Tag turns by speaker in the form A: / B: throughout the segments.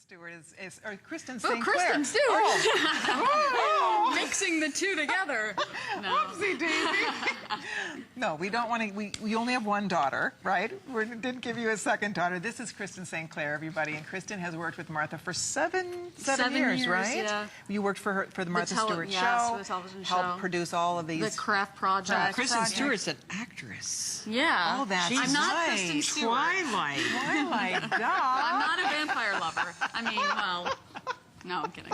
A: Stewart or Kristen
B: Oh,
A: St. Clair.
B: Kristen Stewart.
A: Oh.
B: Mixing the two together. No.
A: Whoopsie daisy. No, we don't want to. We only have one daughter, right? We didn't give you a second daughter. This is Kristen St. Clair, everybody, and Kristen has worked with Martha for seven years, right?
B: Yeah.
A: You worked for the Martha Stewart show.
B: Yes, for the television show.
A: Helped produce all of these.
B: The craft project.
C: Kristen Stewart's an actress.
B: Yeah.
A: Oh, that's
B: I'm not
A: right.
B: Kristen Stewart.
C: Twilight.
A: Twilight, duh.
B: I'm not a vampire lover. I mean, well, no, I'm kidding.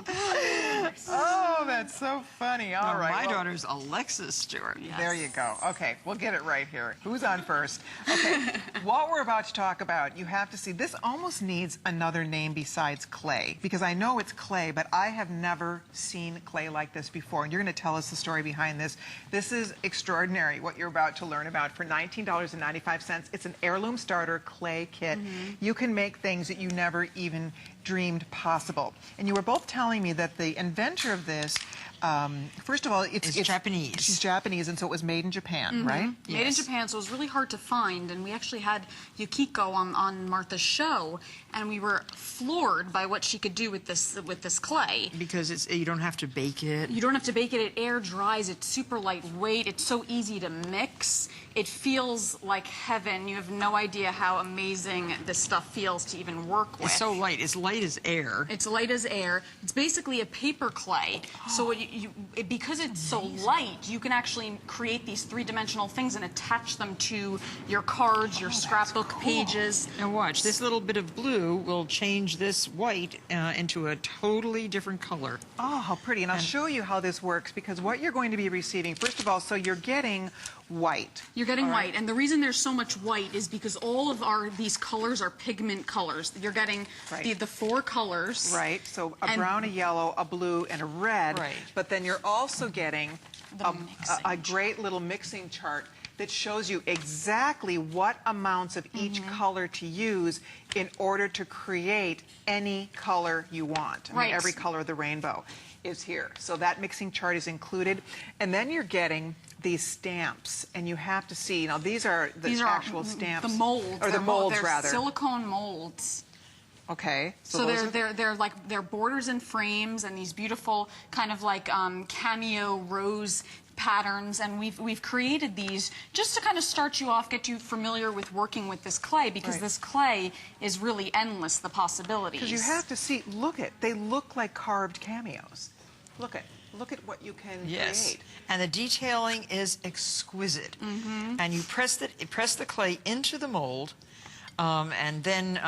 A: Oh, that's so funny. All right.
C: My daughter's Alexis Stewart.
B: Yes.
A: There you go. Okay, we'll get it right here. Who's on first? Okay, what we're about to talk about, you have to see, this almost needs another name besides clay, because I know it's clay, but I have never seen clay like this before, and you're going to tell us the story behind this. This is extraordinary, what you're about to learn about. For $19.95, it's an heirloom starter clay kit. You can make things that you never even dreamed possible. And you were both telling me that the inventor of this, first of all, it's
C: Japanese.
A: She's Japanese, and so it was made in Japan, right?
B: Made in Japan, so it was really hard to find. And we actually had Yukiko on Martha's show, and we were floored by what she could do with this clay.
C: Because you don't have to bake it.
B: You don't have to bake it. It air dries. It's super lightweight. It's so easy to mix. It feels like heaven. You have no idea how amazing this stuff feels to even work with.
C: It's so light. It's light as air.
B: It's light as air. It's basically a paper clay. So because it's so light, you can actually create these three-dimensional things and attach them to your cards, your scrapbook pages.
C: Now watch, this little bit of blue will change this white into a totally different color.
A: Oh, how pretty. And I'll show you how this works, because what you're going to be receiving, first of all, so you're getting white.
B: You're getting white, and the reason there's so much white is because all of these colors are pigment colors. You're getting the four colors.
A: Right, so a brown, a yellow, a blue, and a red.
C: Right.
A: But then you're also getting a great little mixing chart that shows you exactly what amounts of each color to use in order to create any color you want. I mean, every color of the rainbow is here. So that mixing chart is included. And then you're getting these stamps, and you have to see, now these are actual stamps.
B: The molds.
A: Or the molds, rather.
B: They're silicone molds.
A: Okay.
B: So they're borders and frames and these beautiful kind of like cameo rose patterns, and we've created these just to kind of start you off, get you familiar with working with this clay, because this clay is really endless, the possibilities.
A: Because you have to see, they look like carved cameos. Look at what you can create.
C: And the detailing is exquisite. And you press the clay into the mold, and then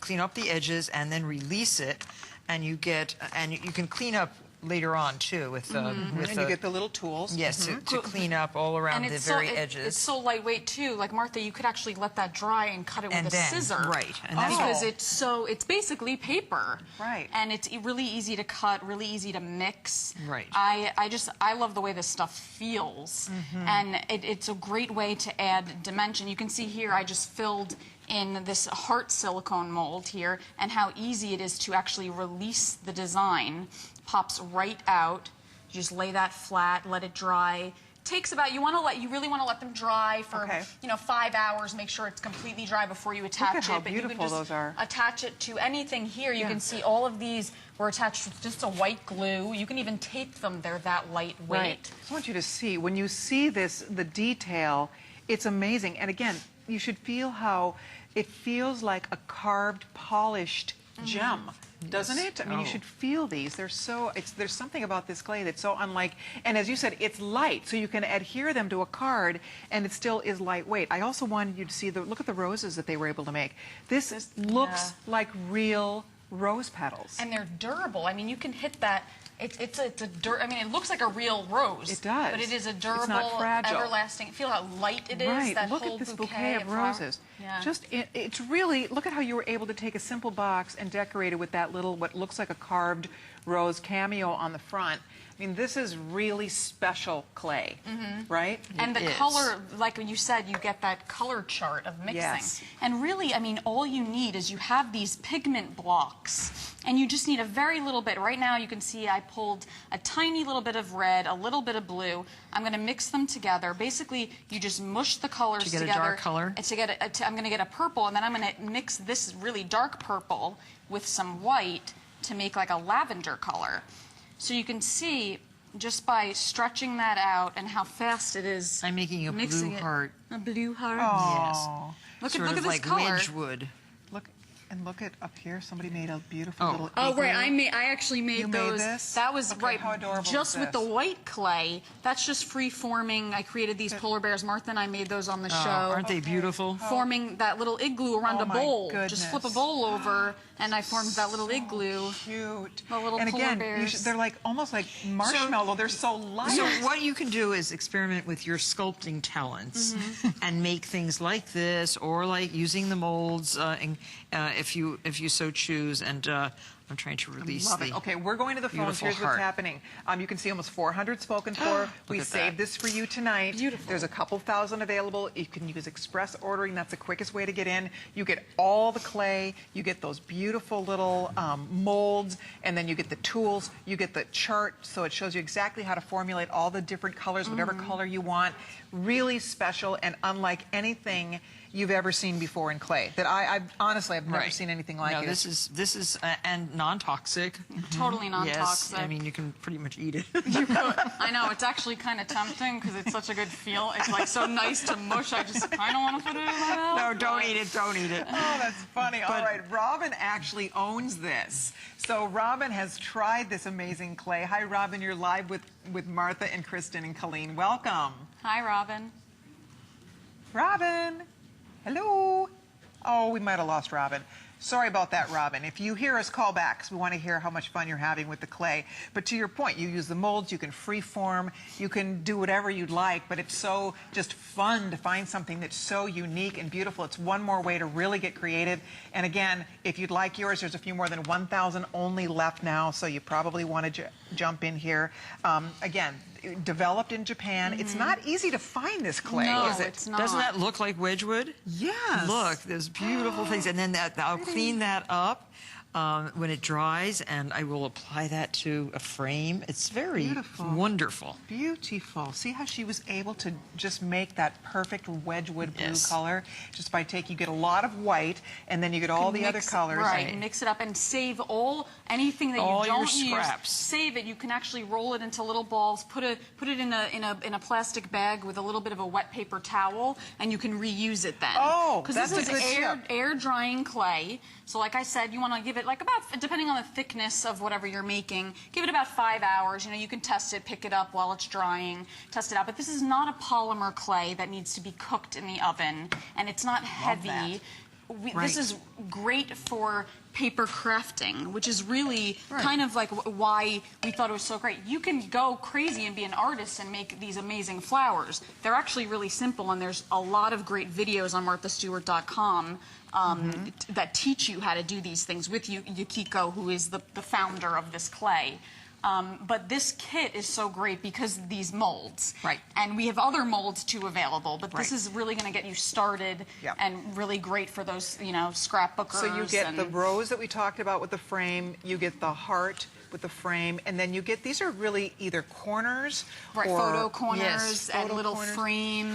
C: clean up the edges, and then release it, and you can clean up later on too with
A: and you get the little tools.
C: Yes, to clean up all around the very edges.
B: It's so lightweight too. Like Martha, you could actually let that dry and cut it with a scissor.
C: Right. And
B: because it's basically paper.
A: Right.
B: And it's really easy to cut, really easy to mix.
C: Right.
B: I love the way this stuff feels, and it's a great way to add dimension. You can see here I just filled in this heart silicone mold here, and how easy it is to actually release the design. Pops right out. You just lay that flat, let it dry. Takes about, you really want to let them dry for 5 hours. Make sure it's completely dry before you attach it.
A: Look at how
B: but you can
A: beautiful
B: just
A: those are.
B: attach it to anything here. You can see all of these were attached with just a white glue. You can even tape them. They're that lightweight.
A: Right. I want you to see, when you see this, the detail, it's amazing. And again, you should feel how it feels like a carved, polished gem. Doesn't it? I mean, you should feel these. They're so, there's something about this clay that's so unlike, and as you said, it's light, so you can adhere them to a card, and it still is lightweight. I also wanted you to see, look at the roses that they were able to make. This looks like real rose petals.
B: And they're durable. I mean, you can hit that. I mean, it looks like a real rose.
A: It does.
B: But it is a durable,
A: it's not fragile.
B: Everlasting. Feel how light it is.
A: Right.
B: That
A: look
B: whole
A: at this bouquet of roses.
B: Yeah.
A: It's really, look at how you were able to take a simple box and decorate it with that little, what looks like a carved rose cameo on the front. I mean, this is really special clay, right?
B: And the color, like you said, you get that color chart of mixing.
A: Yes.
B: And really, I mean, all you need is you have these pigment blocks, and you just need a very little bit. Right now, you can see I pulled a tiny little bit of red, a little bit of blue. I'm going to mix them together. Basically, you just mush the colors together.
C: To get a dark color?
B: I'm going to get a purple, and then I'm going to mix this really dark purple with some white to make like a lavender color. So you can see just by stretching that out and how fast it is.
C: I'm making a blue heart.
B: A blue heart.
A: Oh.
B: Yes.
C: Look
B: Look at this
C: like
B: color.
C: Wedgwood.
A: Look at up here. Somebody made a beautiful little.
B: Oh,
A: igloo.
B: right. I actually made
A: You
B: those.
A: made this?
B: That was
A: Okay,
B: right.
A: how adorable
B: Just
A: is
B: with the
A: this?
B: white clay. That's just free forming. I created these polar bears. Martha and I made those on the show.
C: Aren't they beautiful?
B: Forming that little igloo around
A: Oh,
B: a
A: my
B: bowl.
A: goodness.
B: Just flip a bowl over, and I formed that little igloo.
A: Cute.
B: The little
A: and
B: polar
A: again,
B: bears.
A: they're like almost like marshmallow. They're so light.
C: So what you can do is experiment with your sculpting talents and make things like this, or like using the molds, if you so choose. And I'm trying to release
A: Love
C: the
A: it. Okay, we're going to the phones.
C: beautiful
A: Here's what's
C: heart.
A: happening. You can see almost 400 spoken for. We
C: at
A: saved
C: that.
A: this for you tonight.
B: Beautiful.
A: There's a couple thousand available. You can use express ordering. That's the quickest way to get in. You get all the clay. You get those beautiful little molds, and then you get the tools. You get the chart, so it shows you exactly how to formulate all the different colors, whatever color you want. Really special and unlike anything you've ever seen before in clay. That I've honestly, I've never seen anything like it.
C: This is and non-toxic.
B: Totally
C: Yes,
B: non-toxic.
C: I mean you can pretty much eat it.
B: I know, it's actually kind of tempting because it's such a good feel. It's like so nice to mush. I just kind of want to put it in my mouth.
C: No, don't eat it. Don't eat it.
A: Oh, that's funny. All right, Robin actually owns this. So Robin has tried this amazing clay. Hi, Robin. You're live with Martha and Kristen and Colleen. Welcome.
B: Hi, Robin.
A: Robin. Hello. Oh, we might have lost Robin. Sorry about that, Robin. If you hear us, call back, because we want to hear how much fun you're having with the clay. But to your point, you use the molds, you can freeform, you can do whatever you'd like, but it's so just fun to find something that's so unique and beautiful. It's one more way to really get creative. And again, if you'd like yours, there's a few more than 1,000 only left now, so you probably want to jump in here. Again, developed in Japan. It's not easy to find this clay,
B: No,
A: is it?
B: it's not.
C: Doesn't that look like Wedgwood?
A: Yes.
C: Look, there's beautiful things. And then I'll clean that up when it dries, and I will apply that to a frame. It's very
A: Beautiful.
C: wonderful.
A: Beautiful. See how she was able to just make that perfect Wedgwood blue
C: Yes.
A: color just by you get a lot of white, and then you get all the other colors.
B: Right, mix it up and save anything that
C: All
B: you
C: your
B: don't use.
C: scraps.
B: Save it. You can actually roll it into little balls. Put it in a plastic bag with a little bit of a wet paper towel, and you can reuse it then.
A: Oh,
B: because
A: that's
B: this
A: a
B: is
A: good tip.
B: air drying clay. So like I said, you want to give it like about, depending on the thickness of whatever you're making, give it about 5 hours. You know, you can test it, pick it up while it's drying, test it out. But this is not a polymer clay that needs to be cooked in the oven, and it's not heavy. This is great for paper crafting, which is really kind of like why we thought it was so great. You can go crazy and be an artist and make these amazing flowers. They're actually really simple, and there's a lot of great videos on marthastewart.com that teach you how to do these things with Yukiko, who is the founder of this clay. But this kit is so great because of these molds.
A: Right.
B: And we have other molds too available, but this
A: Right.
B: is really going to get you started and really great for those, scrapbookers.
A: So you get the rose that we talked about with the frame, you get the heart with the frame, and then you get, these are really either corners or
B: photo corners
A: yes,
B: and
A: photo
B: little
A: corners,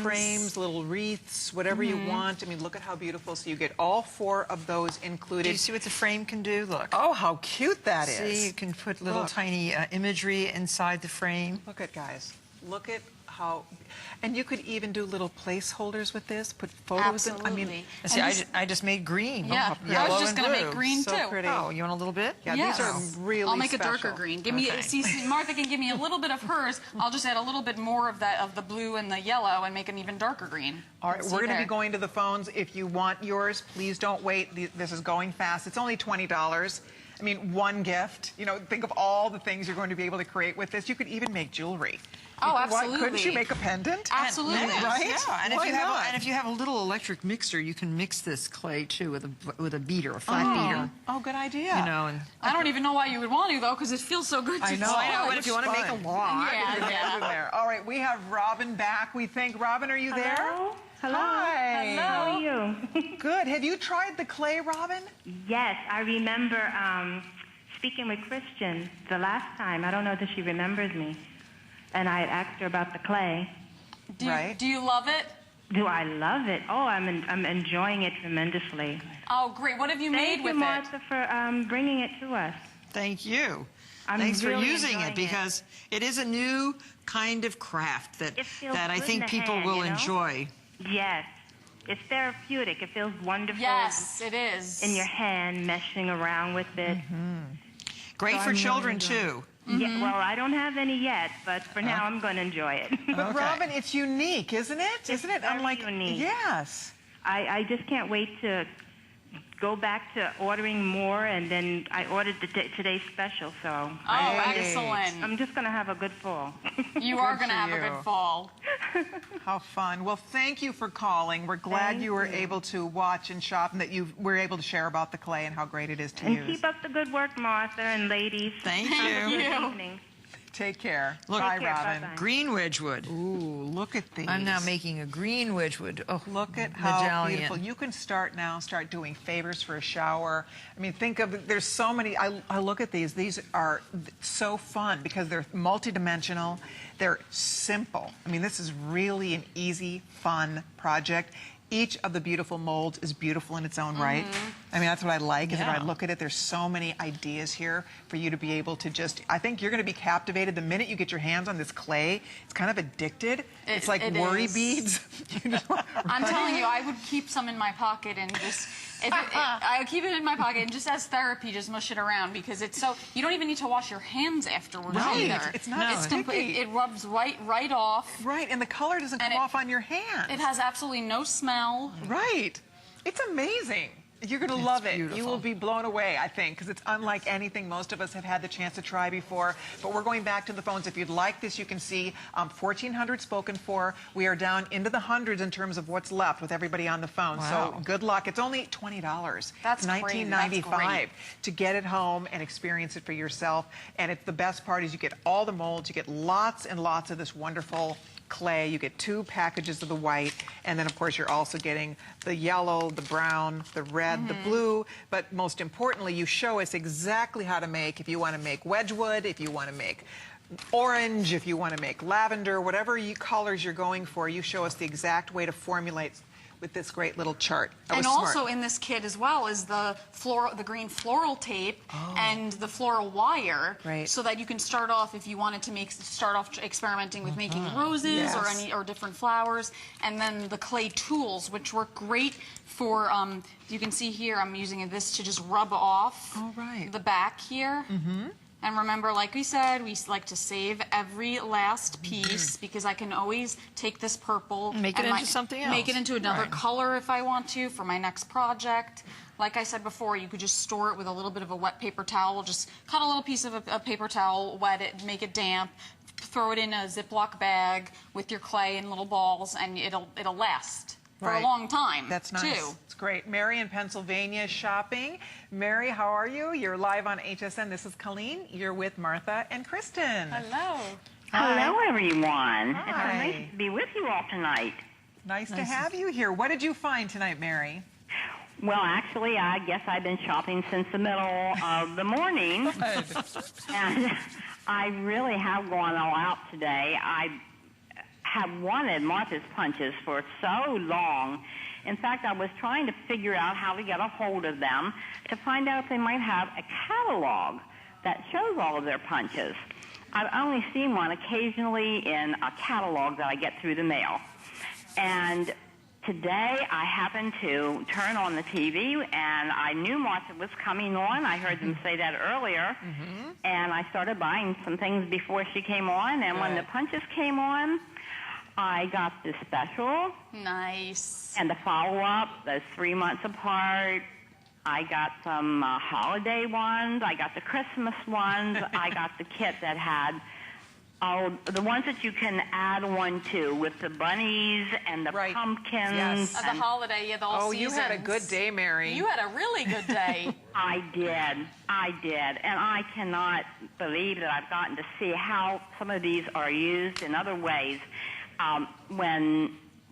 B: frames.
A: little wreaths, whatever you want. I mean, look at how beautiful. So you get all 4 of those included.
C: Do you see what the frame can do? Look.
A: Oh, how cute that is.
C: See, you can put little
A: Look.
C: tiny imagery inside the frame.
A: Look at, guys. Look at how, and you could even do little placeholders with this, put photos in. I mean,
B: Absolutely.
C: See,
B: And this-
C: I just made green.
B: Yeah, I
C: Yellow
B: was just
C: and
B: going to
C: blue.
B: make green
A: So
B: too.
A: pretty.
C: Oh, you want a little bit?
A: Yeah,
B: Yes.
A: these are really
B: I'll make
A: special.
B: a darker green. Give me,
C: Okay.
B: see, Martha can give me a little bit of hers. I'll just add a little bit more of the blue and the yellow and make an even darker green.
A: All right,
B: See
A: we're going to be
B: there.
A: going to the phones. If you want yours, please don't wait. This is going fast. It's only $20. I mean, one gift. You know, think of all the things you're going to be able to create with this. You could even make jewelry.
B: Oh,
A: Why
B: absolutely.
A: couldn't you make a pendant?
B: Absolutely.
A: And, right?
C: Yeah, and
A: Why
C: if you have
A: not?
C: and if you have a little electric mixer, you can mix this clay too with a beater, a flat beater.
A: Oh, good idea.
C: You know, and
B: I don't even know why you would want to, though, because it feels so good to
A: I know.
B: touch.
A: I know,
C: but if you want to make a lot,
B: Yeah,
A: Get your hands in there. All right, we have Robin back. We think, Robin, are you there?
D: Hello? Hello?
A: Hi.
D: How are you?
A: Good. Have you tried the clay, Robin?
D: Yes, I remember speaking with Christian the last time. I don't know that she remembers me. And I had asked her about the clay.
B: Do you,
A: Right.
B: do you love it?
D: Do I love it? Oh, I'm enjoying it tremendously.
B: Oh, great. What have you made with
D: Thank you,
B: it?
D: Martha, for bringing it to us.
C: Thank you.
D: I'm
C: Thanks for
D: really
C: using
D: enjoying
C: it because it is a new kind of craft that I think people will enjoy.
D: Yes. It's therapeutic. It feels wonderful.
B: Yes, it is.
D: In your hand, meshing around with it.
C: Great
D: So
C: for
D: I'm
C: children,
D: really
C: too.
D: Yeah, well, I don't have any yet, but for now I'm going to enjoy it.
A: But Robin, it's unique, isn't it? Isn't it
D: very
A: unlike?
D: unique.
A: Yes.
D: I just can't wait to go back to ordering more, and then I ordered today's special, so
B: Excellent.
D: I'm just going to have a good fall.
B: You are going to
A: for
B: have a
A: you.
B: good fall.
A: How fun. Well, thank you for calling. We're glad you were able to watch and shop and that you were able to share about the clay and how great it is to
D: And
A: use.
D: keep up the good work, Martha and ladies.
C: Thank
D: Have a
C: you.
D: good evening.
A: Take care.
C: Look,
A: Bye,
D: Take care.
A: Robin.
D: Bye-bye.
C: Green Wedgwood.
A: Ooh, look at these.
C: I'm now making a green Wedgwood. Oh,
A: Look at how
C: medallion.
A: beautiful. You can start doing favors for a shower. I mean, think of, there's so many, I look at these. These are so fun because they're multidimensional. They're simple. I mean, this is really an easy, fun project. Each of the beautiful molds is beautiful in its own right. I mean, that's what I like, is that I look at it, there's so many ideas here for you to be able to just, I think you're going to be captivated the minute you get your hands on this clay. It's kind of addicted. It's like worry
B: is.
A: beads. You know,
B: I'm
A: right?
B: telling you, I would keep some in my pocket and just, I would keep it in my pocket and just as therapy, just mush it around because it's so, you don't even need to wash your hands afterwards either.
A: It's not sticky.
B: It rubs right off.
A: Right, and the color doesn't come off on your hands.
B: It has absolutely no smell.
A: Right. It's amazing. You're going to love it.
C: beautiful.
A: You will be blown away, I think, because it's unlike anything most of us have had the chance to try before. But we're going back to the phones. If you'd like this, you can see 1,400 spoken for. We are down into the hundreds in terms of what's left with everybody on the phone.
C: Wow.
A: So good luck. It's only $20.
B: That's
A: it's
B: great.
A: $19.95 to get it home and experience it for yourself. And it's the best part is you get all the molds. You get lots and lots of this wonderful clay. You get 2 packages of the white, and then of course you're also getting the yellow, the brown, the red, the blue, but most importantly you show us exactly how to make, if you want to make Wedgwood, if you want to make orange, if you want to make lavender, whatever colors you're going for, you show us the exact way to formulate with this great little chart. That
B: And
A: was
B: also
A: smart.
B: in this kit as well is the green floral tape and the floral wire,
A: Great.
B: so that you can start off if you wanted to start off experimenting with making roses or different flowers, and then the clay tools, which work great for. You can see here I'm using this to just rub off the back here. And remember, like we said, we like to save every last piece because I can always take this purple
C: Make it
B: and
C: into something else.
B: Make it into another color if I want to for my next project. Like I said before, you could just store it with a little bit of a wet paper towel. Just cut a little piece of a paper towel, wet it, make it damp, throw it in a Ziploc bag with your clay in little balls, and it'll last for a long time.
A: That's nice.
B: Too.
A: It's great. Mary in Pennsylvania is shopping. Mary, how are you? You're live on HSN. This is Colleen. You're with Martha and Kristen.
B: Hello.
E: Hello, everyone.
A: Hi.
E: It's so nice to be with you all tonight.
A: Nice to have you here. What did you find tonight, Mary?
E: Well, actually, I guess I've been shopping since the middle of the morning. And I really have gone all out today. I have wanted Martha's punches for so long. In fact, I was trying to figure out how to get a hold of them to find out if they might have a catalog that shows all of their punches. I've only seen one occasionally in a catalog that I get through the mail. And today I happened to turn on the TV, and I knew Martha was coming on. I heard them say that earlier. And I started buying some things before she came on. And when the punches came on, I got the special.
B: Nice.
E: And the follow-up, those 3 months apart. I got some holiday ones. I got the Christmas ones. I got the kit that had the ones that you can add one to with the bunnies and the pumpkins.
A: Yes.
B: The holiday, the all seasons.
A: You had a good day, Mary.
B: You had a really good day.
E: I did. And I cannot believe that I've gotten to see how some of these are used in other ways.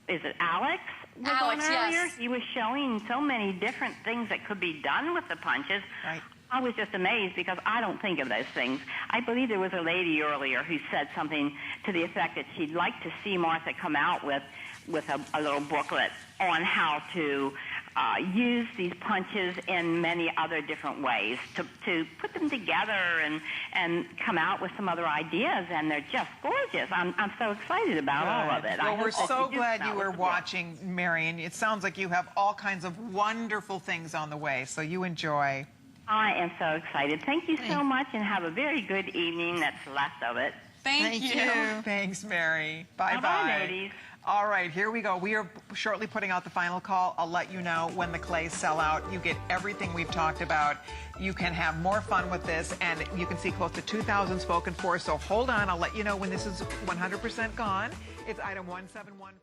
E: Is it Alex was
B: Alex,
E: on earlier?
B: yes.
E: He was showing so many different things that could be done with the punches.
A: Right.
E: I was just amazed because I don't think of those things. I believe there was a lady earlier who said something to the effect that she'd like to see Martha come out with with a little booklet on how to use these punches in many other different ways to put them together and come out with some other ideas, and they're just gorgeous. I'm so excited about all of it.
A: Well, we're so glad you were watching, Marion. It sounds like you have all kinds of wonderful things on the way, so you enjoy.
E: I am so excited. Thank you so much, and have a very good evening that's left of it.
B: Thank you.
A: Thanks, Mary. Bye-bye.
E: Bye-bye, ladies.
A: All right, here we go. We are shortly putting out the final call. I'll let you know when the clays sell out. You get everything we've talked about. You can have more fun with this, and you can see close to 2,000 spoken for. So hold on. I'll let you know when this is 100% gone. It's item 171.